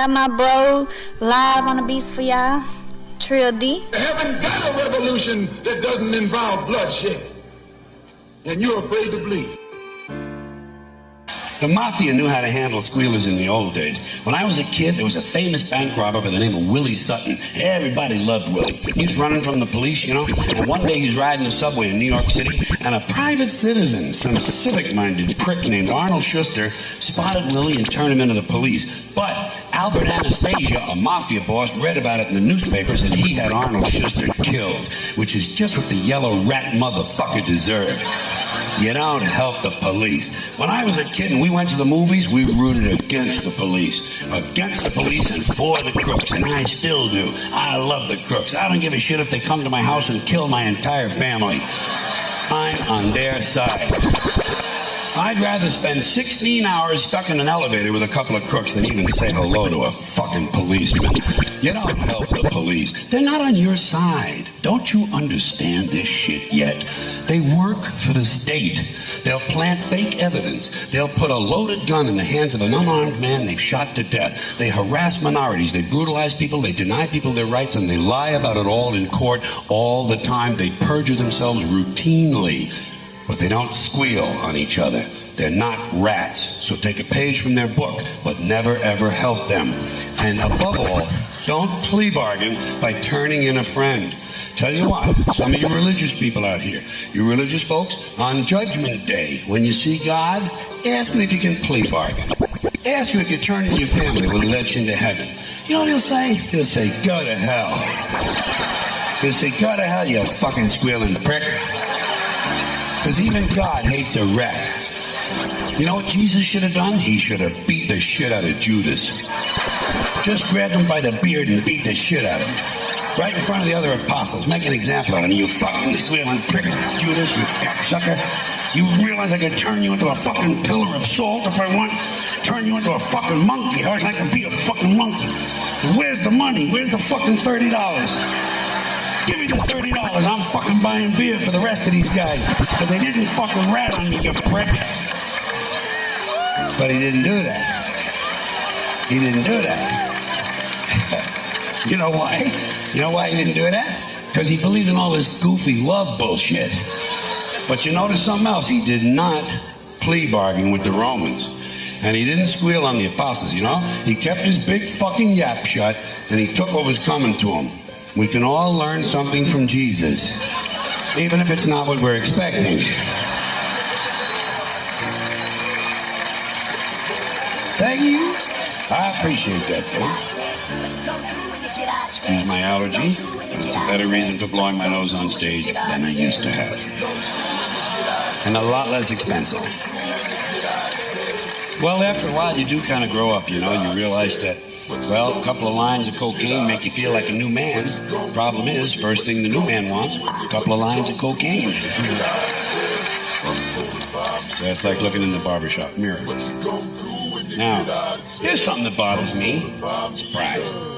Got my bro live on the beats for y'all. Trill D. Haven't got a revolution that doesn't involve bloodshed. And you're afraid to bleed. The mafia knew how to handle squealers in the old days. When I was a kid, there was a famous bank robber by the name of Willie Sutton. Everybody loved Willie. He was running from the police, you know, and one day he was riding the subway in New York City, and a private citizen, some civic-minded prick named Arnold Schuster, spotted Willie and turned him into the police. But Albert Anastasia, a mafia boss, read about it in the newspapers, and he had Arnold Schuster killed, which is just what the yellow rat motherfucker deserved. You don't help the police. When I was a kid and we went to the movies, we rooted against the police. Against the police and for the crooks, and I still do. I love the crooks. I don't give a shit if they come to my house and kill my entire family. I'm on their side. I'd rather spend 16 hours stuck in an elevator with a couple of crooks than even say hello to a fucking policeman. You don't help the police. They're not on your side. Don't you understand this shit yet? They work for the state. They'll plant fake evidence. They'll put a loaded gun in the hands of an unarmed man they've shot to death. They harass minorities. They brutalize people. They deny people their rights, and they lie about it all in court all the time. They perjure themselves routinely. But they don't squeal on each other. They're not rats. So take a page from their book, but never ever help them. And above all, don't plea bargain by turning in a friend. Tell you what, some of you religious people out here, you religious folks, on Judgment Day, when you see God, ask him if you can plea bargain. Ask him if you turn in your family, will he let you into heaven? You know what he'll say? He'll say, go to hell. He'll say, go to hell, you fucking squealing prick. Because even God hates a rat. You know what Jesus should have done? He should have beat the shit out of Judas. Just grabbed him by the beard and beat the shit out of him. Right in front of the other apostles. Make an example of him. You fucking squealing prick, Judas, you cocksucker. You realize I could turn you into a fucking pillar of salt if I want? Turn you into a fucking monkey. How is I can be a fucking monkey? Where's the money? Where's the fucking $30? Give me the $30. I'm fucking buying beer for the rest of these guys. Because they didn't fucking rat on me, you prick. But he didn't do that. He didn't do that. You know why? You know why he didn't do that? Because he believed in all this goofy love bullshit. But you notice something else. He did not plea bargain with the Romans. And he didn't squeal on the apostles, you know? He kept his big fucking yap shut, and he took what was coming to him. We can all learn something from Jesus, even if it's not what we're expecting. Thank you. I appreciate that, too. Excuse my allergy, but it's a better reason for blowing my nose on stage than I used to have. And a lot less expensive. Well, after a while, you do kind of grow up, you know. You realize that, well, a couple of lines of cocaine make you feel like a new man. Problem is, first thing the new man wants, a couple of lines of cocaine. So that's like looking in the barbershop mirror. Now, here's something that bothers me. Surprise.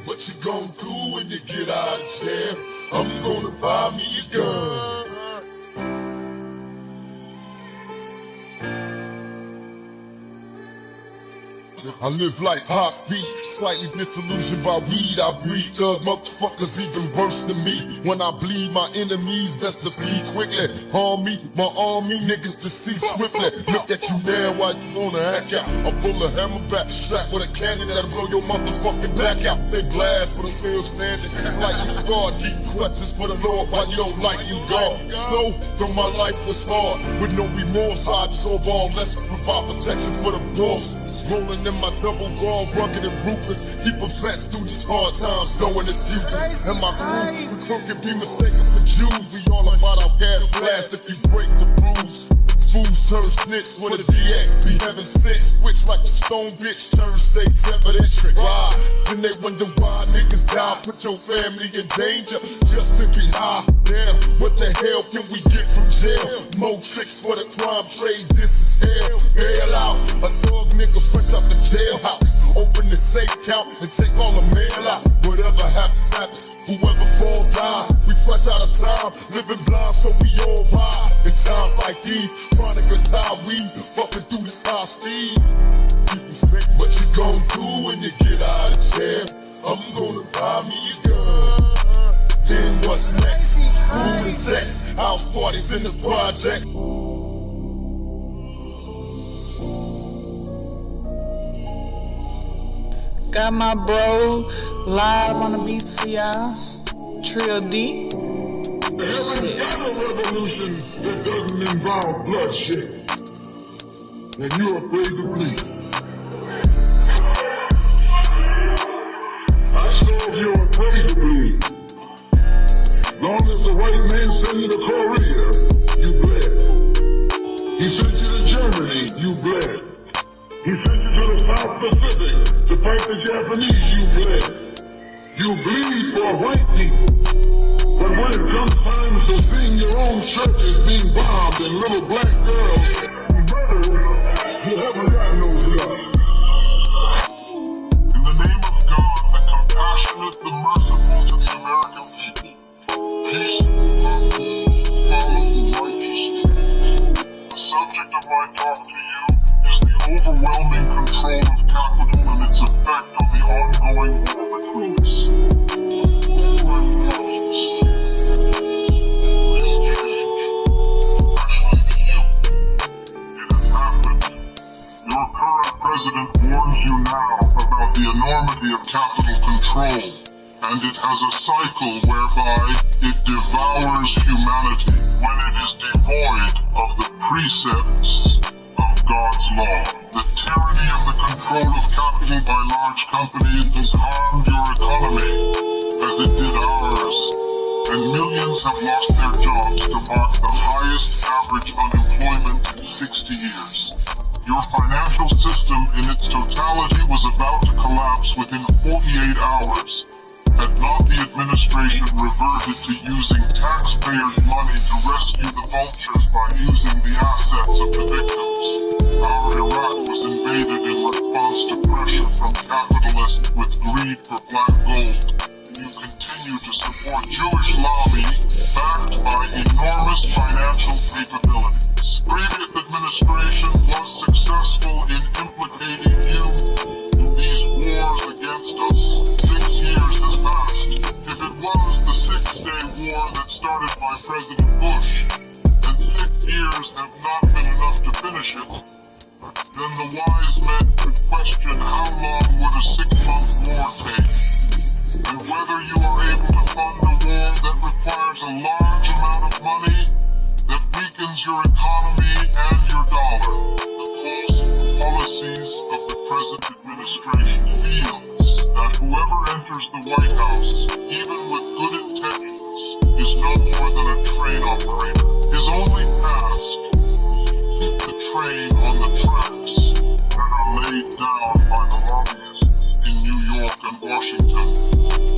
What you gonna do when you get out of jail? I'm gonna buy me a gun. I live life high speed, slightly disillusioned by weed. I breed thug motherfuckers even worse than me. When I bleed my enemies, best to flee quickly. Harm me, my army, niggas deceased swiftly. Look at you now while you wanna act out. I'm full of hammerback, strapped with a cannon that'll blow your motherfucking back out. They blast for the still standing, slightly scarred. Deep questions for the Lord while you don't like you God. So, though my life was hard, with no remorse, I absorb all lessons, provide protection for the boss. Rolling in my double wall, rugged and ruthless. Keep us fast through these hard times, knowing it's useless. And my crew, we crooked, be mistaken for Jews. We all about our gas blast if you break the rules. Fools turn snitch with a DX, be having sex, switch like a stone bitch, turn state's evidence. Why? Then they wonder why niggas die, put your family in danger, just to be high. Damn, what the hell can we get from jail? More tricks for the crime trade, this is hell. Bail out, a thug nigga fresh out the jailhouse. Open the safe count and take all the mail out. Whatever happens, happens. Whoever falls dies. We fresh out of time, living blind so we all ride. In times like these, chronic or tie weed, buffing through this high speed. People think what you gon' do when you Buy me a gun. Then what's next? Food and sex, house parties in the project. Got my bro live on the beats for y'all. Trill D. Haven't got a revolution that doesn't involve bloodshed. And you're afraid to bleed. I saw if you're afraid to bleed. Long as the white man sent you to Korea, you bled. He sent you to Germany, you bled. He sent you to the South Pacific to fight the Japanese, you bled. You bleed for white people. But when it comes time to seeing your own churches being bombed and little black girls murdered, you haven't got no blood. In the name of God, the compassionate, the merciful to the American people, peace, love, follow righteousness. The subject of my talk to you is the overwhelming control of capital and its effect on the ongoing war between us. Your current president warns you now about the enormity of capital control, and it has a cycle whereby it devours humanity when it is devoid of the precepts of God's law. The tyranny of the control of capital by large companies has harmed your economy, as it did ours, and millions have lost their jobs to mark the highest average unemployment in 60 years. Your financial system in its totality was about to collapse within 48 hours, had not the administration reverted to using taxpayers' money to rescue the vultures by using the assets of the victims. Our Iraq was invaded in response to pressure from capitalists with greed for black gold. You continue to support Jewish lobby backed by enormous financial capabilities. Previous administration was successful in implicating you in these wars against us. 6 years has passed. If it was the Six-Day War that started by President Bush, and 6 years have not been enough to finish it, then the wise men could question how long would a 6-month war take, and whether you are able to fund a war that requires a large amount of money that weakens your economy and your dollar. The false policies of the present administration feels that whoever enters the White House, even with good intentions, is no more than a train operator. His only task is to keep the train on the tracks that are laid down by the lobbyists in New York and Washington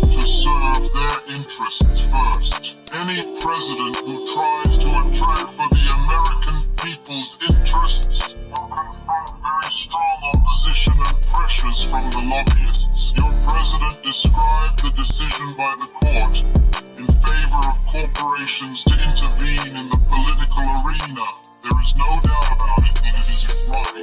to serve their interests first. Any president who tries to attract for the American people's interests will confront very strong opposition and pressures from the lobbyists. Your president described the decision by the court in favor of corporations to intervene in the political arena. There is no doubt about it that it is right.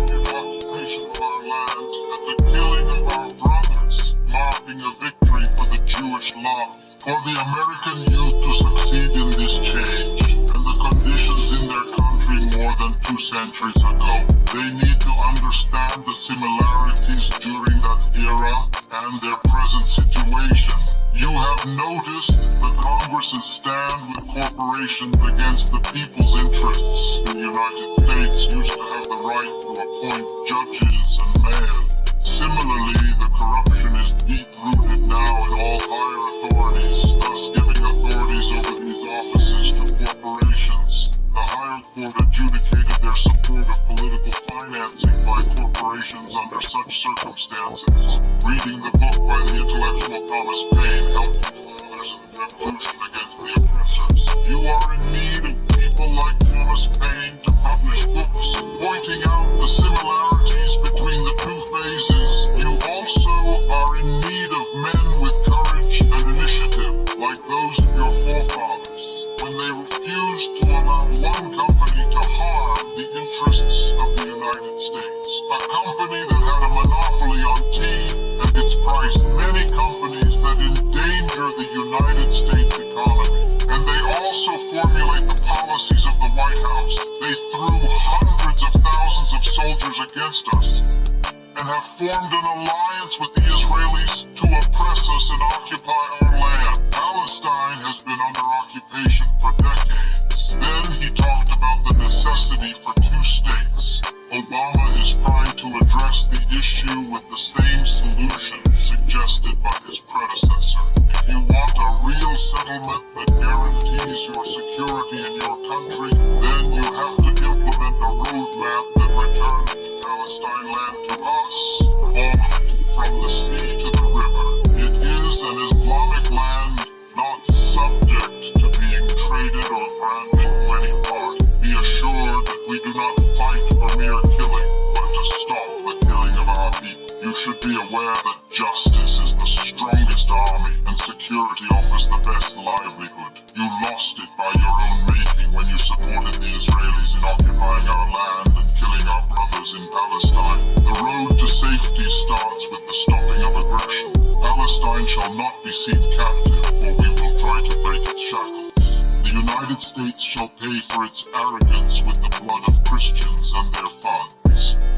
The occupation of our land and the killing of our brothers, marking a victory for the Jewish law. For the American youth to succeed in this change and the conditions in their country more than 2 centuries ago, they need to understand the similarities during that era and their present situation. You have noticed the Congress's stand with corporations against the people's interests. The United States used to have the right to appoint judges and mayors. Similarly, the corruption is deep-rooted now in all higher authorities, thus giving authorities over these offices to corporations. The higher court adjudicated their support of political financing by corporations under such circumstances. Reading the book by the intellectual Thomas Paine, Helpful Fathers in the Revolution Against the Oppressors. You are in need of people like Thomas Paine to publish books pointing out the similarities between the two phases. You also are in need of men with courage and initiative, like those of your forefathers, when they refused to allow one company to harm the interests of the United States. A company that had a monopoly on tea and its price. Many companies the United States economy. And they also formulate the policies of the White House. They threw hundreds of thousands of soldiers against us and have formed an alliance with the Israelis to oppress us and occupy our land. Palestine has been under occupation for decades. Then he talked about the necessity for 2 states. Obama is trying to address the issue with the same solution suggested by his predecessor. If you want a real settlement that guarantees your security in your country, then you have to implement a roadmap that returns Palestine land to us, from the sea to the river. It is an Islamic land, not subject to being traded or branded to any part. Be assured that we do not fight for mere killing, but to stop the killing of our people. You should be aware that justice is the strongest army and security offers the best livelihood. You lost it by your own making when you supported the Israelis in occupying our land and killing our brothers in Palestine. The road to safety starts with the stopping of aggression. Palestine shall not be seen captive, or we will try to break its shackles. The United States shall pay for its arrogance with the blood of Christians and their funds.